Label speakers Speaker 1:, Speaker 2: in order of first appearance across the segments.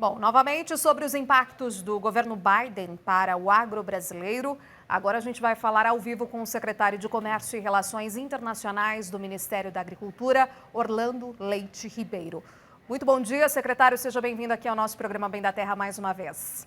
Speaker 1: Bom, novamente sobre os impactos do governo Biden para o agro brasileiro. Agora a gente vai falar ao vivo com o secretário de Comércio e Relações Internacionais do Ministério da Agricultura, Orlando Leite Ribeiro. Muito bom dia, secretário. Seja bem-vindo aqui ao nosso programa Bem da Terra mais uma vez.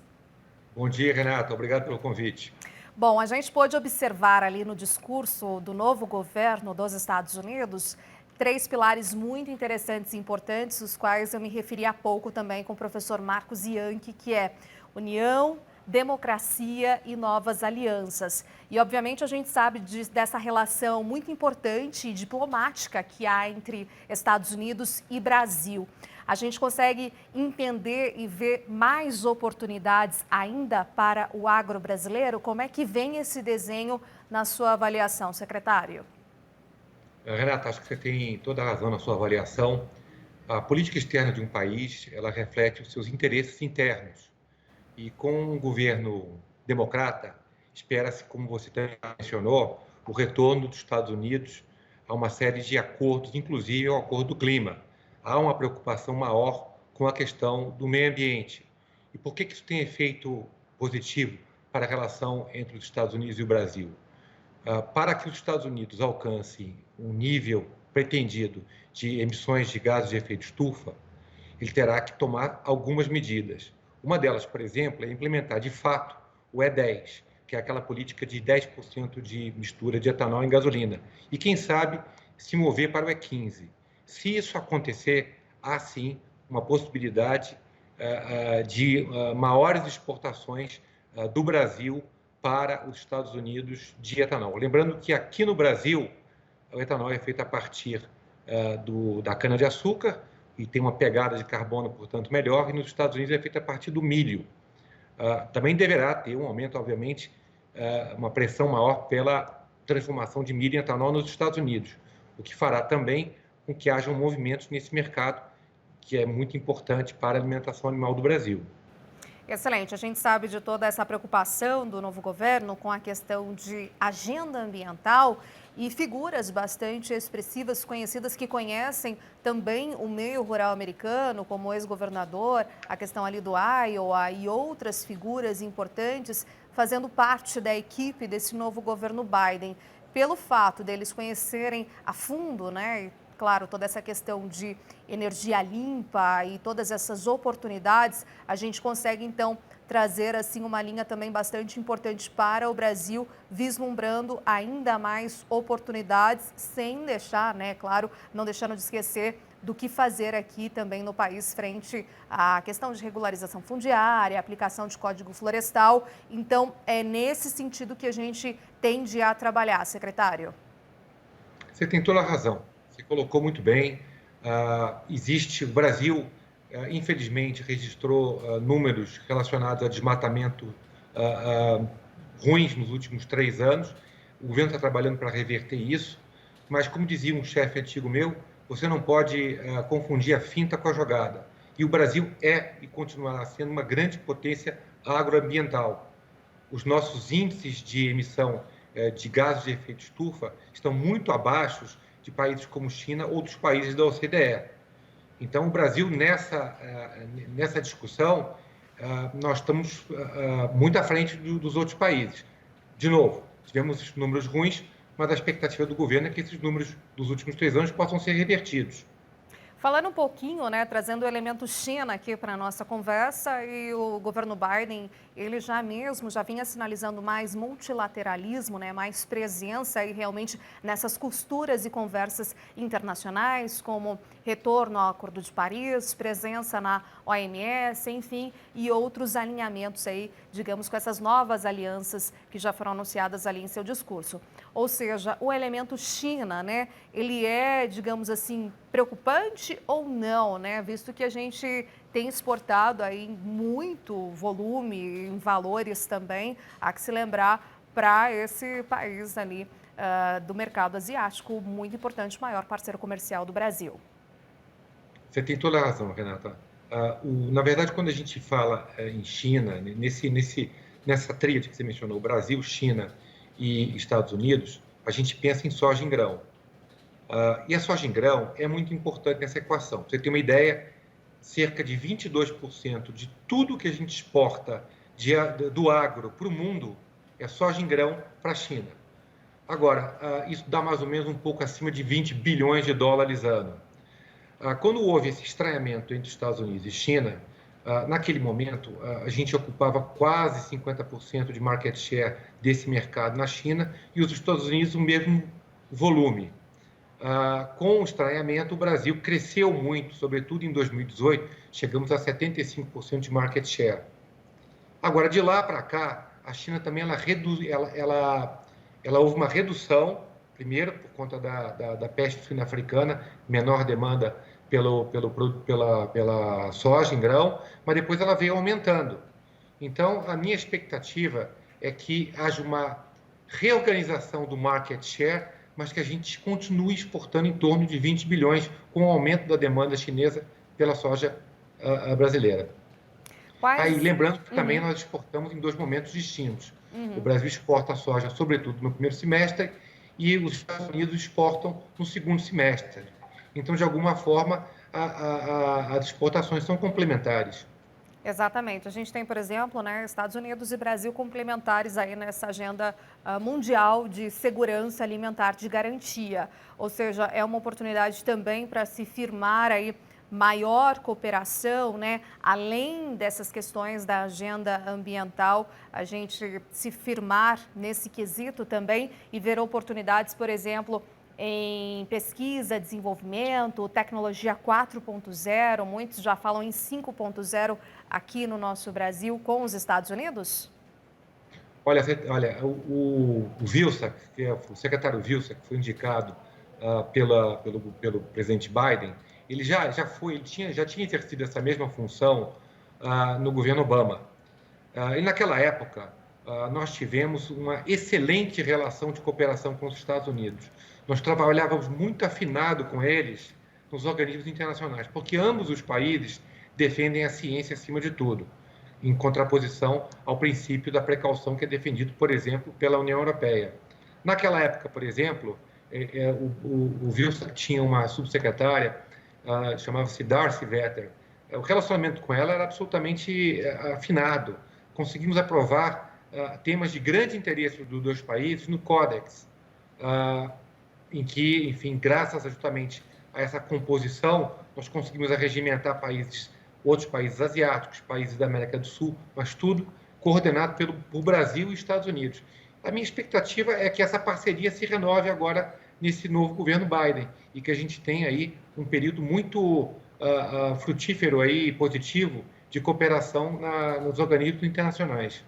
Speaker 2: Bom dia, Renata. Obrigado pelo convite.
Speaker 1: Bom, a gente pôde observar ali no discurso do novo governo dos Estados Unidos três pilares muito interessantes e importantes, os quais eu me referi há pouco também com o professor Marcos Ianchi, que é união, democracia e novas alianças. E, obviamente, a gente sabe dessa relação muito importante e diplomática que há entre Estados Unidos e Brasil. A gente consegue entender e ver mais oportunidades ainda para o agro brasileiro? Como é que vem esse desenho na sua avaliação, secretário?
Speaker 2: Renata, acho que você tem toda a razão na sua avaliação. A política externa de um país, ela reflete os seus interesses internos. E com um governo democrata, espera-se, como você também mencionou, o retorno dos Estados Unidos a uma série de acordos, inclusive ao Acordo do Clima. Há uma preocupação maior com a questão do meio ambiente. E por que isso tem efeito positivo para a relação entre os Estados Unidos e o Brasil? Para que os Estados Unidos alcancem um nível pretendido de emissões de gases de efeito estufa, ele terá que tomar algumas medidas. Uma delas, por exemplo, é implementar de fato o E10, que é aquela política de 10% de mistura de etanol em gasolina. E quem sabe se mover para o E15. Se isso acontecer, há sim uma possibilidade de maiores exportações do Brasil para os Estados Unidos de etanol. Lembrando que aqui no Brasil, o etanol é feito a partir da cana-de-açúcar e tem uma pegada de carbono, portanto, melhor, e nos Estados Unidos é feito a partir do milho. Também deverá ter um aumento, obviamente, uma pressão maior pela transformação de milho em etanol nos Estados Unidos, o que fará também com que hajam movimentos nesse mercado, que é muito importante para a alimentação animal do Brasil.
Speaker 1: Excelente. A gente sabe de toda essa preocupação do novo governo com a questão de agenda ambiental e figuras bastante expressivas, conhecidas, que conhecem também o meio rural americano, como o ex-governador, a questão ali do Iowa e outras figuras importantes fazendo parte da equipe desse novo governo Biden. Pelo fato deles conhecerem a fundo, né, claro, toda essa questão de energia limpa e todas essas oportunidades, a gente consegue então trazer assim uma linha também bastante importante para o Brasil, vislumbrando ainda mais oportunidades, sem deixar, né, claro, não deixando de esquecer do que fazer aqui também no país frente à questão de regularização fundiária, aplicação de código florestal. Então, é nesse sentido que a gente tende a trabalhar, secretário.
Speaker 2: Você tem toda a razão. Você colocou muito bem. O Brasil, infelizmente, registrou números relacionados a desmatamento ruins nos últimos 3 anos. O governo está trabalhando para reverter isso, mas, como dizia um chefe antigo meu, você não pode confundir a finta com a jogada. E o Brasil é e continuará sendo uma grande potência agroambiental. Os nossos índices de emissão de gases de efeito estufa estão muito abaixo de países como China ou dos países da OCDE. Então, o Brasil, nessa discussão, nós estamos muito à frente dos outros países. De novo, tivemos números ruins, mas a expectativa do governo é que esses números dos últimos 3 anos possam ser revertidos.
Speaker 1: Falando um pouquinho, né, trazendo o elemento China aqui para a nossa conversa, e o governo Biden, ele já vinha sinalizando mais multilateralismo, né, mais presença aí realmente nessas costuras e conversas internacionais, como retorno ao Acordo de Paris, presença na OMS, enfim, e outros alinhamentos aí, digamos, com essas novas alianças que já foram anunciadas ali em seu discurso. Ou seja, o elemento China, né, ele é, digamos assim, preocupante ou não, né? Visto que a gente tem exportado aí muito volume, em valores também, há que se lembrar, para esse país ali do mercado asiático, muito importante, o maior parceiro comercial do Brasil.
Speaker 2: Você tem toda a razão, Renata. Na verdade, quando a gente fala em China, nessa tríade que você mencionou, Brasil, China e Estados Unidos, a gente pensa em soja em grão. E a soja em grão é muito importante nessa equação. Pra você ter uma ideia, cerca de 22% de tudo que a gente exporta do agro para o mundo é soja em grão para a China. Agora, isso dá mais ou menos um pouco acima de 20 bilhões de dólares ano. Quando houve esse estranhamento entre Estados Unidos e China, naquele momento, a gente ocupava quase 50% de market share desse mercado na China e os Estados Unidos o mesmo volume. Com o estranhamento, o Brasil cresceu muito, sobretudo em 2018, chegamos a 75% de market share. Agora, de lá para cá, a China também ela houve uma redução, primeiro por conta da peste suína africana, menor demanda pela soja em grão, mas depois ela veio aumentando. Então, a minha expectativa é que haja uma reorganização do market share, mas que a gente continue exportando em torno de 20 bilhões com o aumento da demanda chinesa pela soja brasileira. Aí,
Speaker 1: Quais?
Speaker 2: lembrando que também
Speaker 1: Uhum,
Speaker 2: nós exportamos em dois momentos distintos. O
Speaker 1: uhum.
Speaker 2: Brasil exporta a soja, sobretudo, no primeiro semestre, e os Estados Unidos exportam no segundo semestre. Então, de alguma forma, as exportações são complementares.
Speaker 1: Exatamente. A gente tem, por exemplo, né, Estados Unidos e Brasil complementares aí nessa agenda mundial de segurança alimentar, de garantia. Ou seja, é uma oportunidade também para se firmar aí maior cooperação, né? Além dessas questões da agenda ambiental, a gente se firmar nesse quesito também e ver oportunidades, por exemplo, em pesquisa, desenvolvimento, tecnologia 4.0, muitos já falam em 5.0 aqui no nosso Brasil com os Estados Unidos?
Speaker 2: Olha, o Vilsack, que é o secretário Vilsack, que foi indicado pelo presidente Biden, ele já tinha exercido essa mesma função no governo Obama. E naquela época, nós tivemos uma excelente relação de cooperação com os Estados Unidos. Nós trabalhávamos muito afinado com eles nos organismos internacionais, porque ambos os países defendem a ciência acima de tudo, em contraposição ao princípio da precaução que é defendido, por exemplo, pela União Europeia. Naquela época, por exemplo, o Wilson tinha uma subsecretária, chamava-se Darcy Vetter. O relacionamento com ela era absolutamente afinado. Conseguimos aprovar temas de grande interesse dos dois países no Codex, em que, enfim, graças justamente a essa composição, nós conseguimos arregimentar outros países asiáticos, países da América do Sul, mas tudo coordenado por Brasil e Estados Unidos. A minha expectativa é que essa parceria se renove agora nesse novo governo Biden e que a gente tenha aí um período muito frutífero aí, positivo, de cooperação nos organismos internacionais.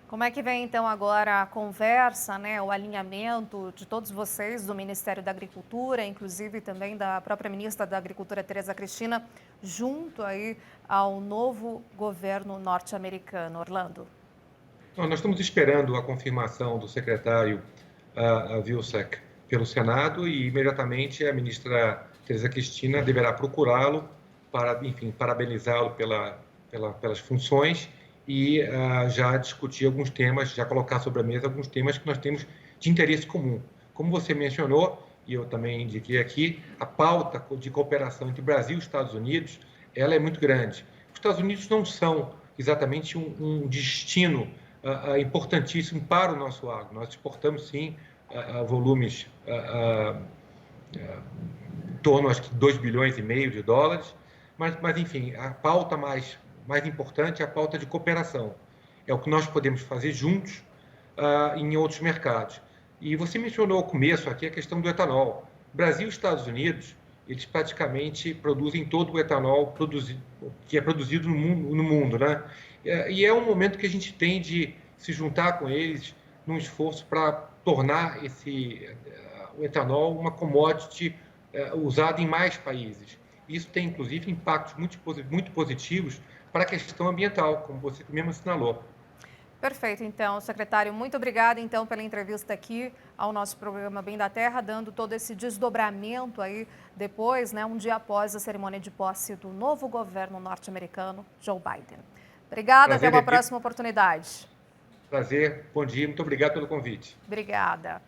Speaker 1: Como é que vem então agora a conversa, né, o alinhamento de todos vocês do Ministério da Agricultura, inclusive também da própria ministra da Agricultura, Tereza Cristina, junto aí ao novo governo norte-americano, Orlando?
Speaker 2: Nós estamos esperando a confirmação do secretário Vilsack pelo Senado e imediatamente a ministra Tereza Cristina deverá procurá-lo para, enfim, parabenizá-lo pelas funções e já discutir alguns temas, já colocar sobre a mesa alguns temas que nós temos de interesse comum. Como você mencionou, e eu também indiquei aqui, a pauta de cooperação entre Brasil e Estados Unidos, ela é muito grande. Os Estados Unidos não são exatamente um destino importantíssimo para o nosso agro. Nós exportamos, sim, volumes em torno, acho que, 2 bilhões e meio de dólares, mas enfim, a pauta mais importante é a pauta de cooperação. É o que nós podemos fazer juntos em outros mercados. E você mencionou ao começo aqui a questão do etanol. Brasil e Estados Unidos, eles praticamente produzem todo o etanol que é produzido no mundo, né? E é um momento que a gente tem de se juntar com eles num esforço para tornar o etanol uma commodity usada em mais países. Isso tem, inclusive, impactos muito positivos para a questão ambiental, como você mesmo assinalou.
Speaker 1: Perfeito, então, secretário, muito obrigada então pela entrevista aqui ao nosso programa Bem da Terra, dando todo esse desdobramento aí depois, né, um dia após a cerimônia de posse do novo governo norte-americano, Joe Biden. Obrigada, até
Speaker 2: Prazer,
Speaker 1: uma
Speaker 2: Edir.
Speaker 1: próxima oportunidade.
Speaker 2: Prazer, bom dia, muito obrigado pelo convite.
Speaker 1: Obrigada.